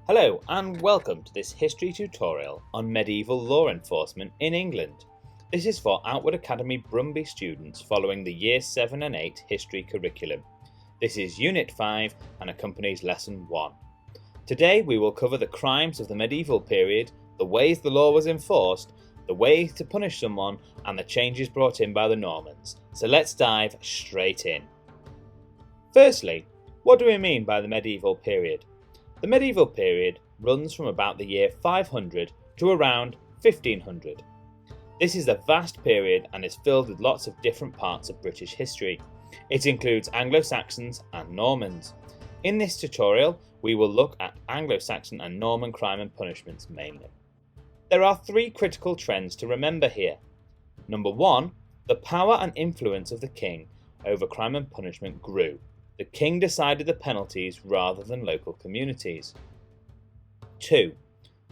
Hello and welcome to this history tutorial on medieval law enforcement in England. This is for Outwood Academy Brumby students following the Year 7 and 8 history curriculum. This is Unit 5 and accompanies Lesson 1. Today we will cover the crimes of the medieval period, the ways the law was enforced, the ways to punish someone and the changes brought in by the Normans. So let's dive straight in. Firstly, what do we mean by the medieval period? The medieval period runs from about the year 500 to around 1500. This is a vast period and is filled with lots of different parts of British history. It includes Anglo-Saxons and Normans. In this tutorial, we will look at Anglo-Saxon and Norman crime and punishments mainly. There are three critical trends to remember here. Number 1, the power and influence of the king over crime and punishment grew. The king decided the penalties rather than local communities. 2.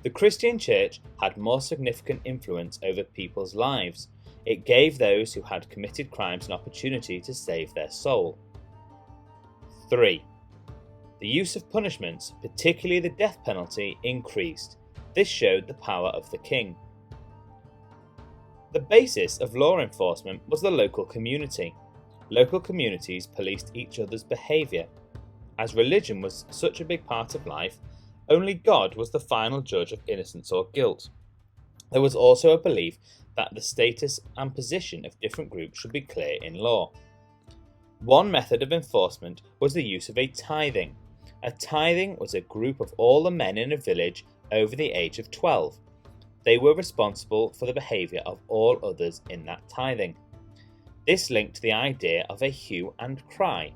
The Christian church had more significant influence over people's lives. It gave those who had committed crimes an opportunity to save their soul. 3. The use of punishments, particularly the death penalty, increased. This showed the power of the king. The basis of law enforcement was the local community. Local communities policed each other's behaviour. As religion was such a big part of life, only God was the final judge of innocence or guilt. There was also a belief that the status and position of different groups should be clear in law. One method of enforcement was the use of a tithing. A tithing was a group of all the men in a village over the age of 12. They were responsible for the behaviour of all others in that tithing. This linked to the idea of a hue and cry.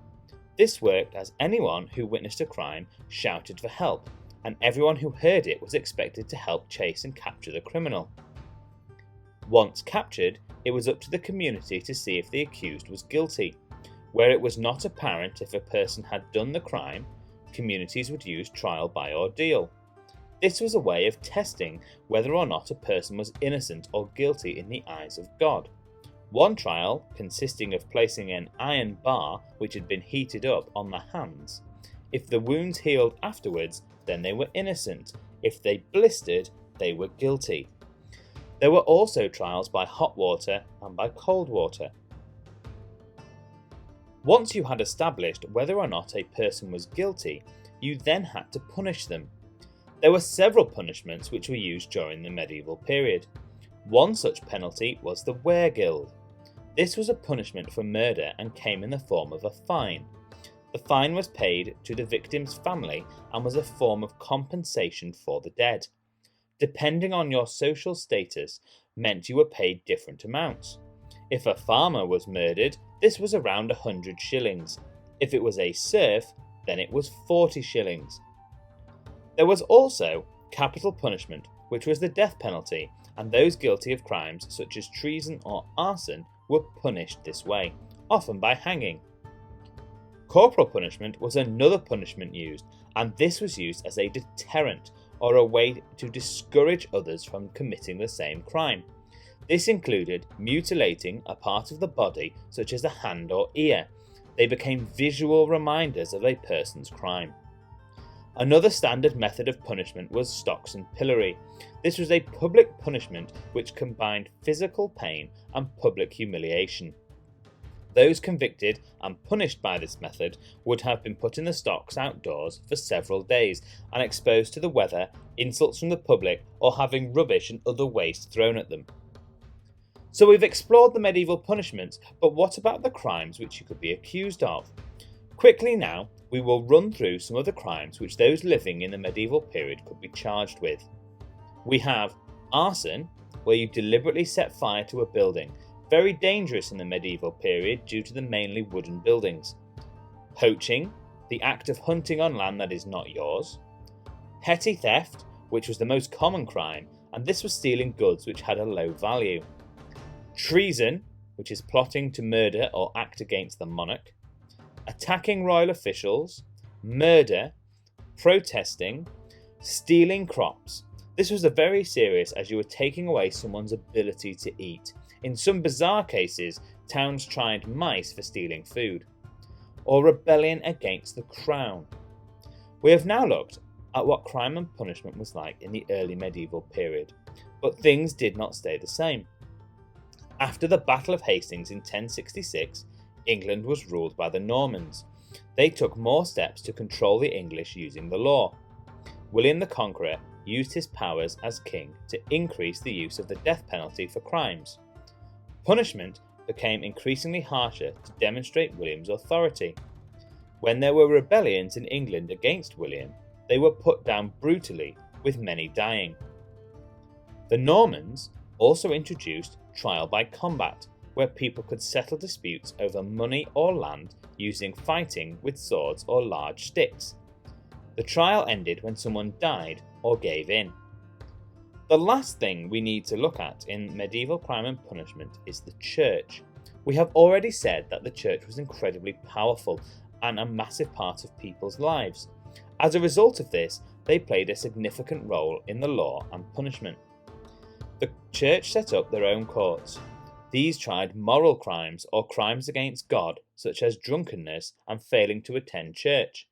This worked as anyone who witnessed a crime shouted for help, and everyone who heard it was expected to help chase and capture the criminal. Once captured, it was up to the community to see if the accused was guilty. Where it was not apparent if a person had done the crime, communities would use trial by ordeal. This was a way of testing whether or not a person was innocent or guilty in the eyes of God. One trial, consisting of placing an iron bar which had been heated up on the hands. If the wounds healed afterwards, then they were innocent. If they blistered, they were guilty. There were also trials by hot water and by cold water. Once you had established whether or not a person was guilty, you then had to punish them. There were several punishments which were used during the medieval period. One such penalty was the Wergild. This was a punishment for murder and came in the form of a fine. The fine was paid to the victim's family and was a form of compensation for the dead. Depending on your social status meant you were paid different amounts. If a farmer was murdered, this was around 100 shillings. If it was a serf, then it was 40 shillings. There was also capital punishment, which was the death penalty, and those guilty of crimes such as treason or arson were punished this way, often by hanging. Corporal punishment was another punishment used, and this was used as a deterrent or a way to discourage others from committing the same crime. This included mutilating a part of the body such as a hand or ear. They became visual reminders of a person's crime. Another standard method of punishment was stocks and pillory. This was a public punishment which combined physical pain and public humiliation. Those convicted and punished by this method would have been put in the stocks outdoors for several days and exposed to the weather, insults from the public, or having rubbish and other waste thrown at them. So we've explored the medieval punishments, but what about the crimes which you could be accused of? Quickly now, we will run through some of the crimes which those living in the medieval period could be charged with. We have arson, where you deliberately set fire to a building, very dangerous in the medieval period due to the mainly wooden buildings. Poaching, the act of hunting on land that is not yours. Petty theft, which was the most common crime, and this was stealing goods which had a low value. Treason, which is plotting to murder or act against the monarch. Attacking royal officials, murder, protesting, stealing crops. This was very serious as you were taking away someone's ability to eat. In some bizarre cases, towns tried mice for stealing food. Or rebellion against the crown. We have now looked at what crime and punishment was like in the early medieval period, but things did not stay the same. After the Battle of Hastings in 1066, England was ruled by the Normans. They took more steps to control the English using the law. William the Conqueror used his powers as king to increase the use of the death penalty for crimes. Punishment became increasingly harsher to demonstrate William's authority. When there were rebellions in England against William, they were put down brutally, with many dying. The Normans also introduced trial by combat, where people could settle disputes over money or land using fighting with swords or large sticks. The trial ended when someone died or gave in. The last thing we need to look at in medieval crime and punishment is the church. We have already said that the church was incredibly powerful and a massive part of people's lives. As a result of this, they played a significant role in the law and punishment. The church set up their own courts. These tried moral crimes or crimes against God, such as drunkenness and failing to attend church.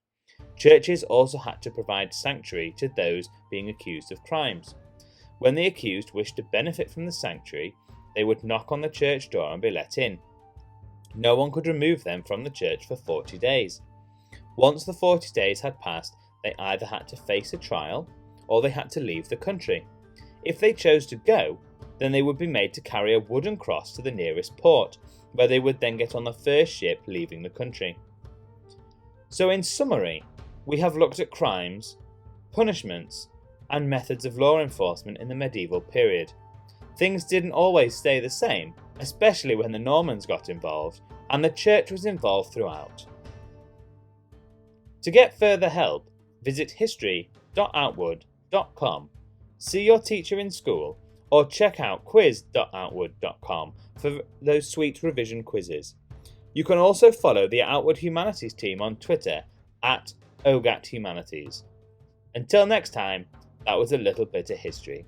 Churches also had to provide sanctuary to those being accused of crimes. When the accused wished to benefit from the sanctuary, they would knock on the church door and be let in. No one could remove them from the church for 40 days. Once the 40 days had passed, they either had to face a trial or they had to leave the country. If they chose to go, then they would be made to carry a wooden cross to the nearest port, where they would then get on the first ship leaving the country. So in summary, we have looked at crimes, punishments, and methods of law enforcement in the medieval period. Things didn't always stay the same, especially when the Normans got involved, and the church was involved throughout. To get further help, visit history.outwood.com, see your teacher in school, or check out quiz.outwood.com for those sweet revision quizzes. You can also follow the Outwood Humanities team on Twitter @OGATHumanities. Until next time, that was a little bit of history.